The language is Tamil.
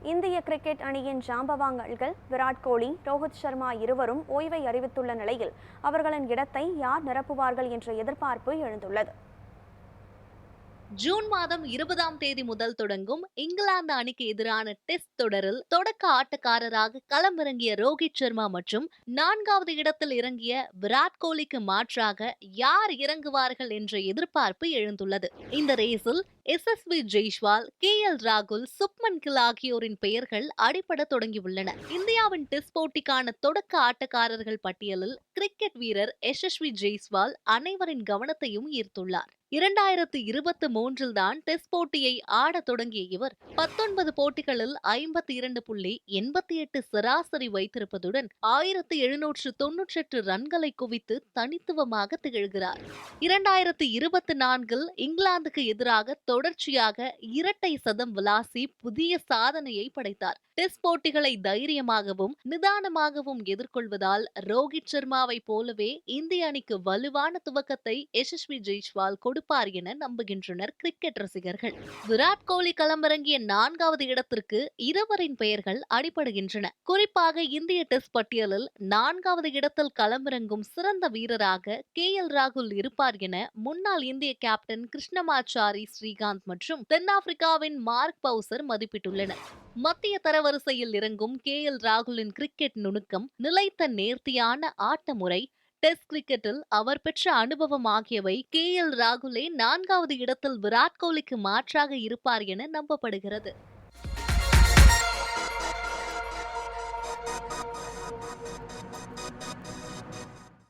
இந்திய கிரிக்கெட் அணியின் ஜாம்பவான்கள் விராட் கோலி, ரோஹித் சர்மா இருவரும் ஓய்வை அறிவித்துள்ள நிலையில் அவர்களின் இடத்தை யார் நிரப்புவார்கள் என்ற எதிர்பார்ப்பு எழுந்துள்ளது. ஜூன் மாதம் 20ஆம் தேதி முதல் தொடங்கும் இங்கிலாந்து அணிக்கு எதிரான டெஸ்ட் தொடரில் தொடக்க ஆட்டக்காரராக களமிறங்கிய ரோஹித் சர்மா மற்றும் 4வது இடத்தில் இறங்கிய விராட் கோலிக்கு மாற்றாக யார் இறங்குவார்கள் என்ற எதிர்பார்ப்பு எழுந்துள்ளது. இந்த ரேஸில் SSV ஜெய்ஸ்வால், KL ராகுல், சுப்மன் கில் ஆகியோரின் பெயர்கள் அடிபட தொடங்கியுள்ளன. இந்தியாவின் டெஸ்ட் போட்டிக்கான தொடக்க ஆட்டக்காரர்கள் பட்டியலில் கிரிக்கெட் வீரர் SSV ஜெய்ஸ்வால் அனைவரின் கவனத்தையும் ஈர்த்துள்ளார். 2023 தான் டெஸ்ட் போட்டியை ஆட தொடங்கிய இவர் 19 போட்டிகளில் 52.88 சராசரி வைத்திருப்பதுடன் 1798 ரன்களை குவித்து தனித்துவமாக திகழ்கிறார். 2024 இங்கிலாந்துக்கு எதிராக தொடர்ச்சியாக இரட்டை சதம் விளாசி புதிய சாதனையை படைத்தார். டெஸ்ட் போட்டிகளை தைரியமாகவும் நிதானமாகவும் எதிர்கொள்வதால் ரோஹித் சர்மாவை போலவே இந்திய அணிக்கு வலுவான துவக்கத்தை SSV ஜெய்ஸ்வால் கொடுப்பார் என நம்புகின்றனர் கிரிக்கெட் ரசிகர்கள். விராட் கோலி களமிறங்கிய 4வது இடத்திற்கு இருவரின் பெயர்கள் அடிபடுகின்றன. குறிப்பாக இந்திய டெஸ்ட் பட்டியலில் 4வது இடத்தில் களமிறங்கும் சிறந்த வீரராக KL ராகுல் இருப்பார் என முன்னாள் இந்திய கேப்டன் கிருஷ்ணமாச்சாரி ஸ்ரீகாந்த் மற்றும் தென்னாப்பிரிக்காவின் மார்க் பவுசர் மதிப்பிட்டுள்ளனர். மத்திய தரவரிசையில் இறங்கும் KL ராகுலின் கிரிக்கெட் நுணுக்கம், நிலைத்த நேர்த்தியான ஆட்ட முறை, டெஸ்ட் கிரிக்கெட்டில் அவர் பெற்ற அனுபவம் ஆகியவை KL ராகுலே 4வது இடத்தில் விராட் கோலிக்கு மாற்றாக இருப்பார் என நம்பப்படுகிறது.